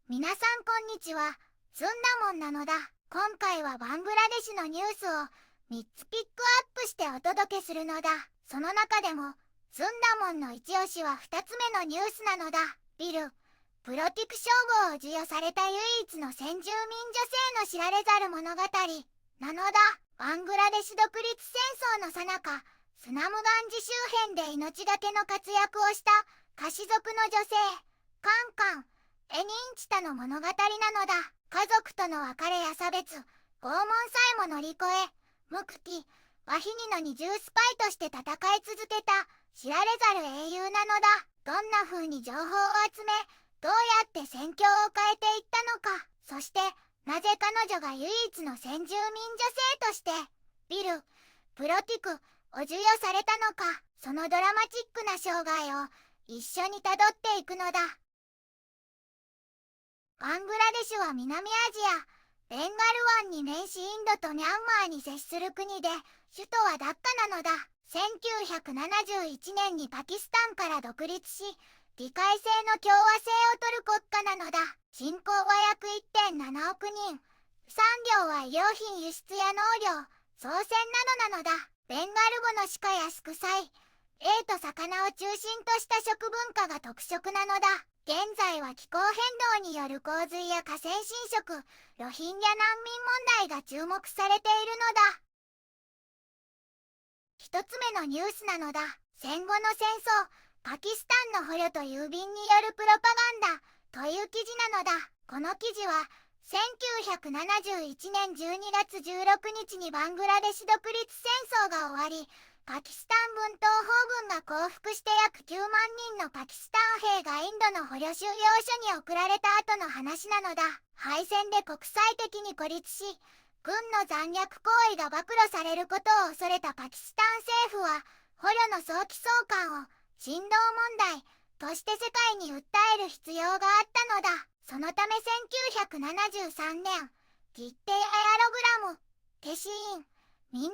皆さんこんにちは。ずんだもんなのだ。今回はバングラデシュのニュースを3つピックアップしてお届けするのだ。その中でもずんだもんの一押しは2つ目のニュースなのだ。ビル・プロティク賞号を授与された唯一の先住民女性の知られざる物語なのだ。バングラデシュ独立戦争の最中、スナムガンジ周辺で命がけの活躍をしたカシ族の女性カンカンエニンチタの物語なのだ。家族との別れや差別、拷問さえも乗り越え、ムクティ・ワヒニの二重スパイとして戦い続けた知られざる英雄なのだ。どんな風に情報を集め、どうやって戦況を変えていったのか、そしてなぜ彼女が唯一の先住民女性としてビル・プロティクを授与されたのか、そのドラマチックな生涯を一緒にたどっていくのだ。バングラデシュは南アジア、ベンガル湾に面しインドとミャンマーに接する国で、首都はダッカなのだ。1971年にパキスタンから独立し、議会制の共和制を取る国家なのだ。人口は約 1.7 億人。産業は衣料品輸出や農業、造船などなのだ。ベンガル語の鹿やスクサイ、エイと魚を中心とした食文化が特色なのだ。現在は気候変動による洪水や河川侵食、ロヒンギャ難民問題が注目されているのだ。一つ目のニュースなのだ。戦後の戦争、パキスタンの捕虜と郵便によるプロパガンダという記事なのだ。この記事は1971年12月16日にバングラデシュ独立戦争が終わり、パキスタン軍東方軍が降伏して約9万人のパキスタン兵がインドの捕虜収容所に送られた後の話なのだ。敗戦で国際的に孤立し、軍の残虐行為が暴露されることを恐れたパキスタン政府は、捕虜の早期送還を人道問題として世界に訴える必要があったのだ。そのため1973年、決定アヤログラム、消印、民間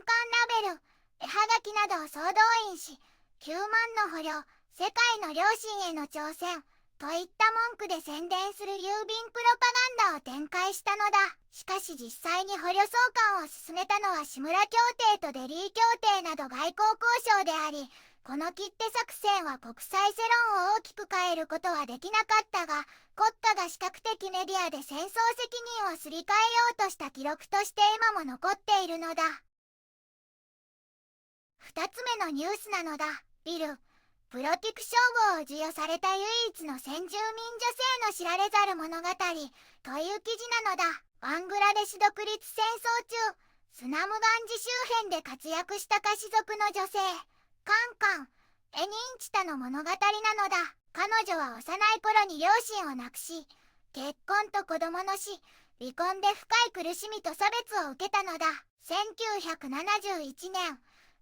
ラベル、絵はがきなどを総動員し、9万の捕虜、世界の良心への挑戦といった文句で宣伝する郵便プロパガンダを展開したのだ。しかし実際に捕虜送還を進めたのは志村協定とデリー協定など外交交渉であり、この切手作戦は国際世論を大きく変えることはできなかったが、国家が視覚的メディアで戦争責任をすり替えようとした記録として今も残っているのだ。二つ目のニュースなのだ。ビル・プロティク賞号を授与された唯一の先住民女性の知られざる物語という記事なのだ。バングラデシュ独立戦争中、スナムガンジ周辺で活躍したカシ族の女性カンカンエニンチタの物語なのだ。彼女は幼い頃に両親を亡くし、結婚と子供の死、離婚で深い苦しみと差別を受けたのだ。1971年、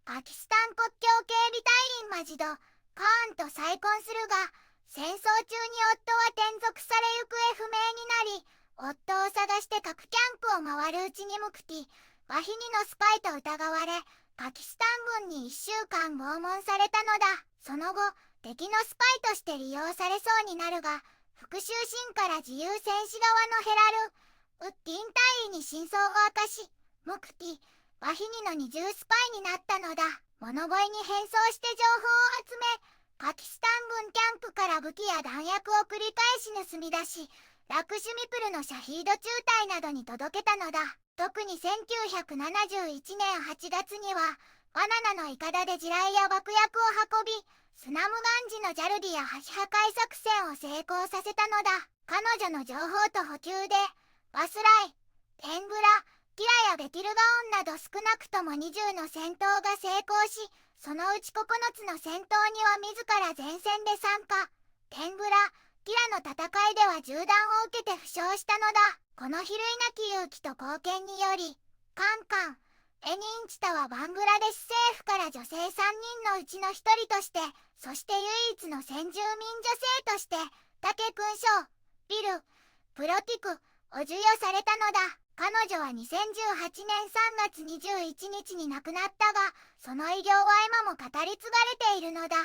パキスタン国境警備隊員マジド・カーンと再婚するが、戦争中に夫は転属され行方不明になり、夫を探して各キャンプを回るうちにムクティ・ワヒニのスパイと疑われ、パキスタン軍に1週間拷問されたのだ。その後、敵のスパイとして利用されそうになるが、復讐心から自由戦士側のヘラル・ウッディン大尉に真相を明かし、ムクティ・ワヒニの二重スパイになったのだ。物乞いに変装して情報を集め、パキスタン軍キャンプから武器や弾薬を繰り返し盗み出し、ラクシュミプルのシャヒード中隊などに届けたのだ。特に1971年8月には、バナナのイカダで地雷や爆薬を運び、スナムガンジのジャルディや橋破壊作戦を成功させたのだ。彼女の情報と補給で、バスライ、テングラ、キラやベティルガオンなど少なくとも20の戦闘が成功し、そのうち9つの戦闘には自ら前線で参加。テングラ、キラの戦いでは銃弾を受けて負傷したのだ。この比類なき勇気と貢献により、カンカン、エニンチタはバングラデシュ政府から女性3人のうちの1人として、そして唯一の先住民女性として、タケ勲章、ビル・プロティクを授与されたのだ。彼女は2018年3月21日に亡くなったが、その偉業は今も語り継がれているのだ。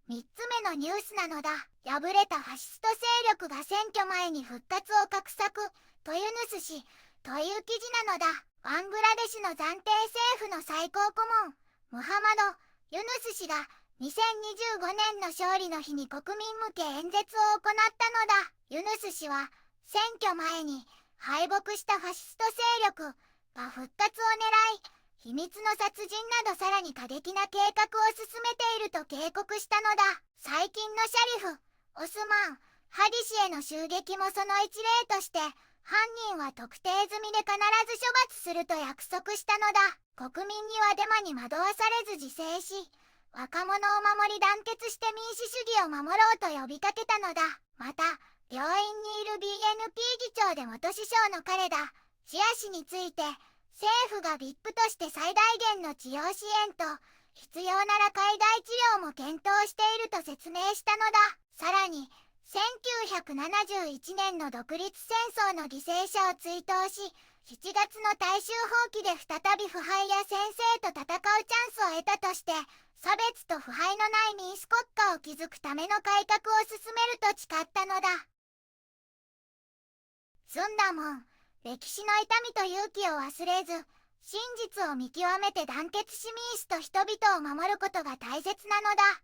3つ目のニュースなのだ。敗れたファシスト勢が選挙前に復活を画策とユヌス氏という記事なのだ。バングラデシュの暫定政府の最高顧問ムハマド・ユヌス氏が2025年の勝利の日に国民向け演説を行ったのだ。ユヌス氏は選挙前に敗北したファシスト勢力が復活を狙い、秘密の殺人などさらに過激な計画を進めていると警告したのだ。最近のシャリフ・オスマン・ハディ氏への襲撃もその一例として、犯人は特定済みで必ず処罰すると約束したのだ。国民にはデマに惑わされず自制し、若者を守り団結して民主主義を守ろうと呼びかけたのだ。また、病院にいる BNP 議長で元首相の彼だ。ジア氏について、政府が VIP として最大限の治療支援と、必要なら海外治療も検討していると説明したのだ。さらに、1971年の独立戦争の犠牲者を追悼し、7月の大衆放棄で再び腐敗や先生と戦うチャンスを得たとして、差別と腐敗のない民主国家を築くための改革を進めると誓ったのだ。済んだもん、歴史の痛みと勇気を忘れず、真実を見極めて団結し民主と人々を守ることが大切なのだ。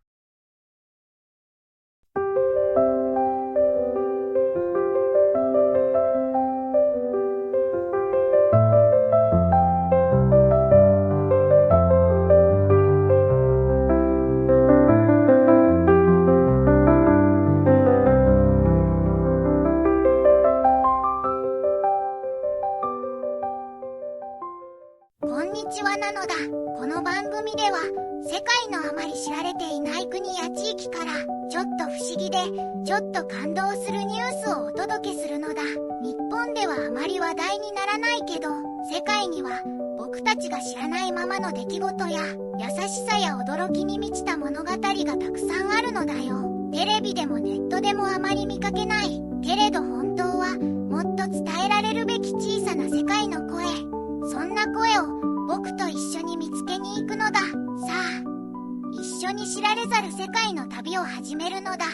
こんにちはなのだ。この番組では世界のあまり知られていない国や地域からちょっと不思議でちょっと感動するニュースをお届けするのだ。日本ではあまり話題にならないけど、世界には僕たちが知らないままの出来事や優しさや驚きに満ちた物語がたくさんあるのだよ。テレビでもネットでもあまり見かけない。けれど本当はもっと伝えられるべき小さな世界の声。そんな声を僕と一緒に見つけに行くのだ。さあ、一緒に知られざる世界の旅を始めるのだ。